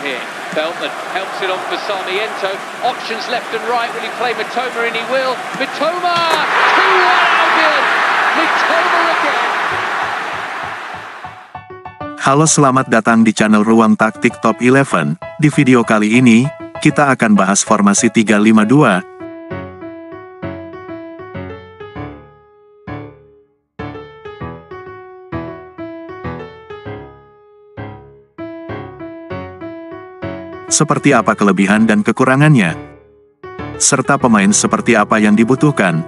here. Veltman helps it on for Sarmiento. Options left and right. Will he play Mitoma? And he will. Mitoma! 2-1 Albion! Mitoma again! Halo, selamat datang di channel Ruang Taktik Top 11. Di video kali ini, kita akan bahas formasi 3-5-2. Seperti apa kelebihan dan kekurangannya, serta pemain seperti apa yang dibutuhkan,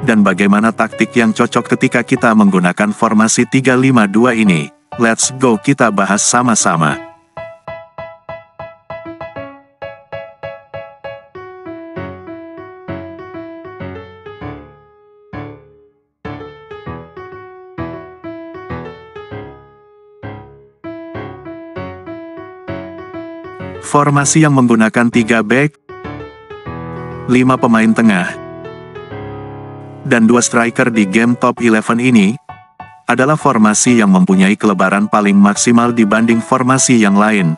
dan bagaimana taktik yang cocok ketika kita menggunakan formasi 3-5-2 ini. Let's go, kita bahas sama-sama. Formasi yang menggunakan 3 back, 5 pemain tengah, dan 2 striker di game top 11 ini, adalah formasi yang mempunyai kelebaran paling maksimal dibanding formasi yang lain.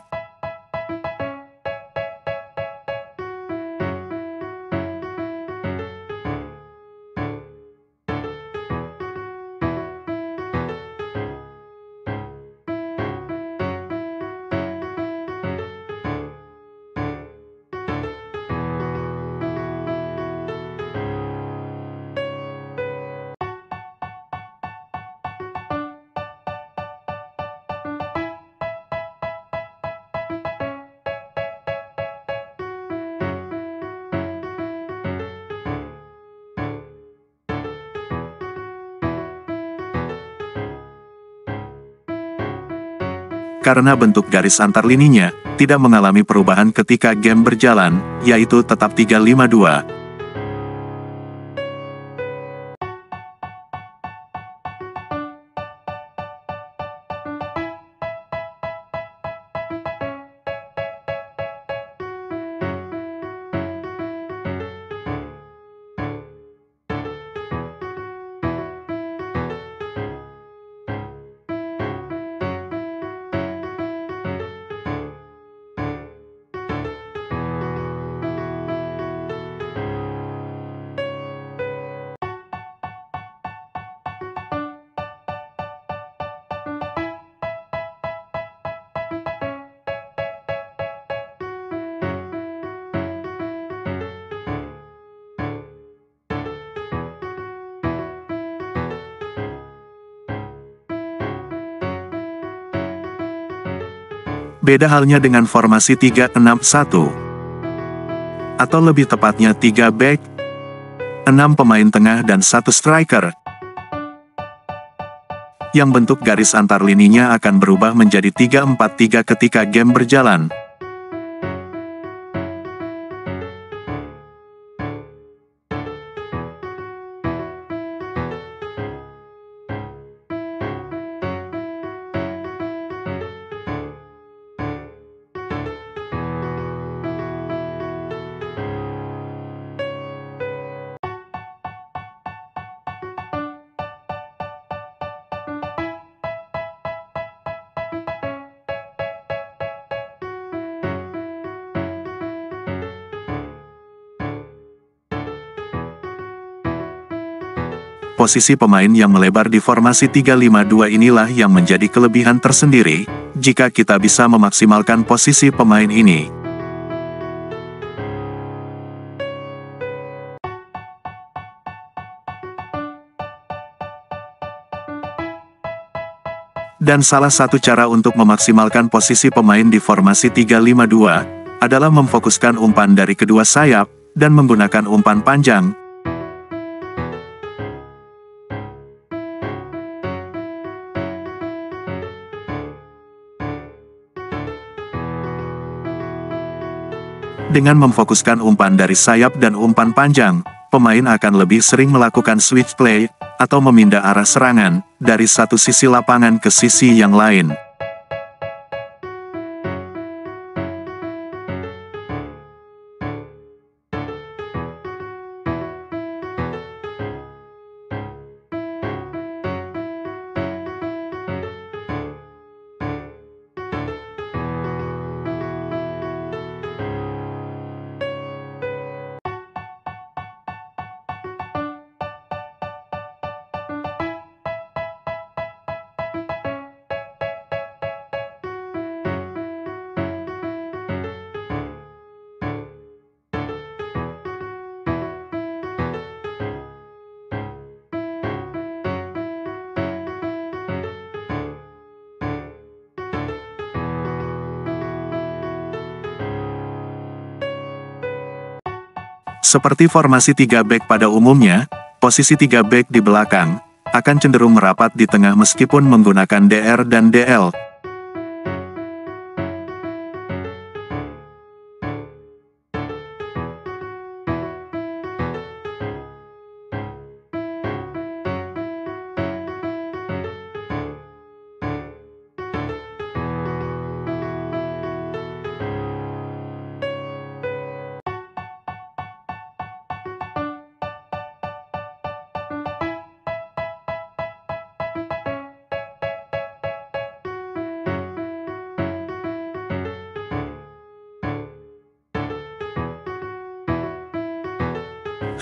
Karena bentuk garis antar lininya tidak mengalami perubahan ketika game berjalan, yaitu tetap 3-5-2. Beda halnya dengan formasi 3-6-1, atau lebih tepatnya 3 back, 6 pemain tengah dan 1 striker, yang bentuk garis antar lininya akan berubah menjadi 3-4-3 ketika game berjalan. Posisi pemain yang melebar di formasi 3-5-2 inilah yang menjadi kelebihan tersendiri, jika kita bisa memaksimalkan posisi pemain ini. Dan salah satu cara untuk memaksimalkan posisi pemain di formasi 3-5-2, adalah memfokuskan umpan dari kedua sayap, dan menggunakan umpan panjang. Dengan memfokuskan umpan dari sayap dan umpan panjang, pemain akan lebih sering melakukan switch play, atau memindah arah serangan, dari satu sisi lapangan ke sisi yang lain. Seperti formasi 3 back pada umumnya, posisi 3 back di belakang akan cenderung merapat di tengah meskipun menggunakan DR dan DL.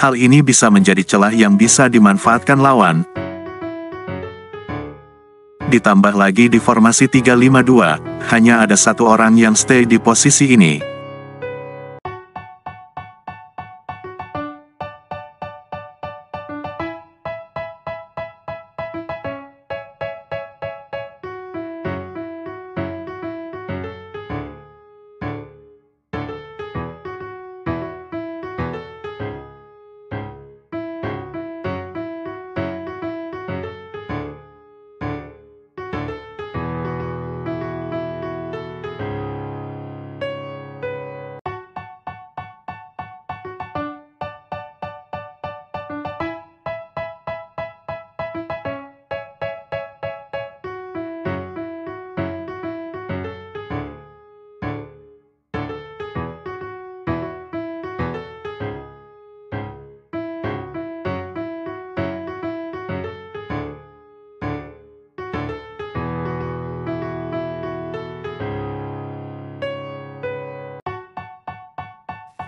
Hal ini bisa menjadi celah yang bisa dimanfaatkan lawan. Ditambah lagi di formasi 3-5-2, hanya ada satu orang yang stay di posisi ini.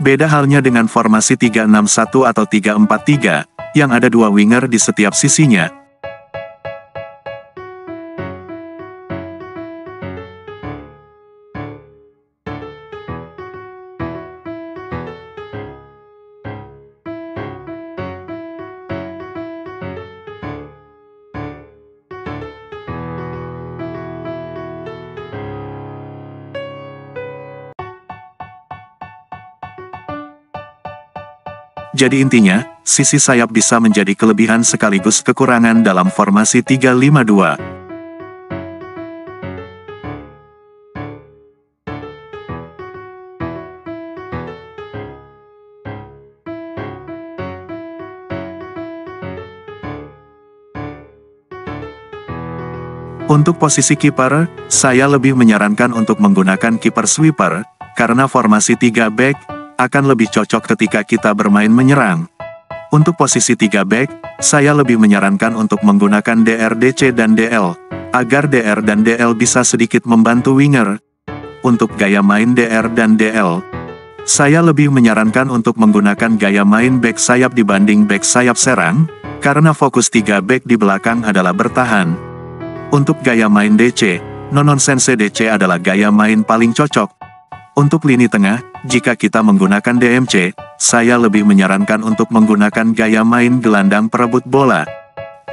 Beda halnya dengan formasi 3-6-1 atau 3-4-3, yang ada dua winger di setiap sisinya. Jadi intinya, sisi sayap bisa menjadi kelebihan sekaligus kekurangan dalam formasi 3-5-2. Untuk posisi kiper, saya lebih menyarankan untuk menggunakan kiper sweeper, karena formasi 3 back akan lebih cocok ketika kita bermain menyerang. Untuk posisi 3 back, saya lebih menyarankan untuk menggunakan DRDC dan DL, agar DR dan DL bisa sedikit membantu winger. Untuk gaya main DR dan DL, saya lebih menyarankan untuk menggunakan gaya main back sayap dibanding back sayap serang, karena fokus 3 back di belakang adalah bertahan. Untuk gaya main DC, no-nonsense DC adalah gaya main paling cocok. Untuk lini tengah, jika kita menggunakan DMC, saya lebih menyarankan untuk menggunakan gaya main gelandang perebut bola.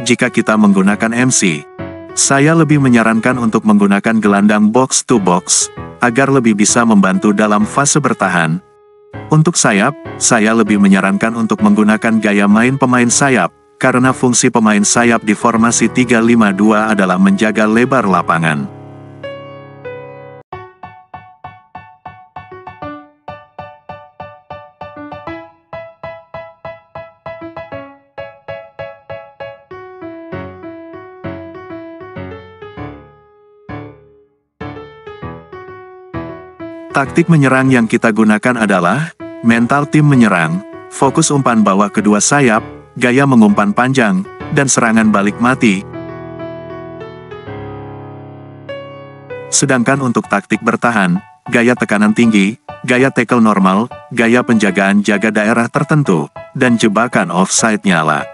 Jika kita menggunakan MC, saya lebih menyarankan untuk menggunakan gelandang box to box, agar lebih bisa membantu dalam fase bertahan. Untuk sayap, saya lebih menyarankan untuk menggunakan gaya main pemain sayap, karena fungsi pemain sayap di formasi 3-5-2 adalah menjaga lebar lapangan. Taktik menyerang yang kita gunakan adalah mental tim menyerang, fokus umpan bawah kedua sayap, gaya mengumpan panjang, dan serangan balik mati. Sedangkan untuk taktik bertahan, gaya tekanan tinggi, gaya tackle normal, gaya penjagaan jaga daerah tertentu, dan jebakan offside nyala.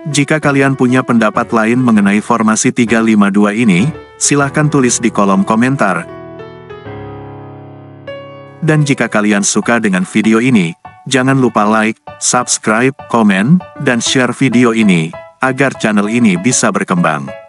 Jika kalian punya pendapat lain mengenai formasi 3-5-2 ini, silahkan tulis di kolom komentar. Dan jika kalian suka dengan video ini, jangan lupa like, subscribe, komen, dan share video ini, agar channel ini bisa berkembang.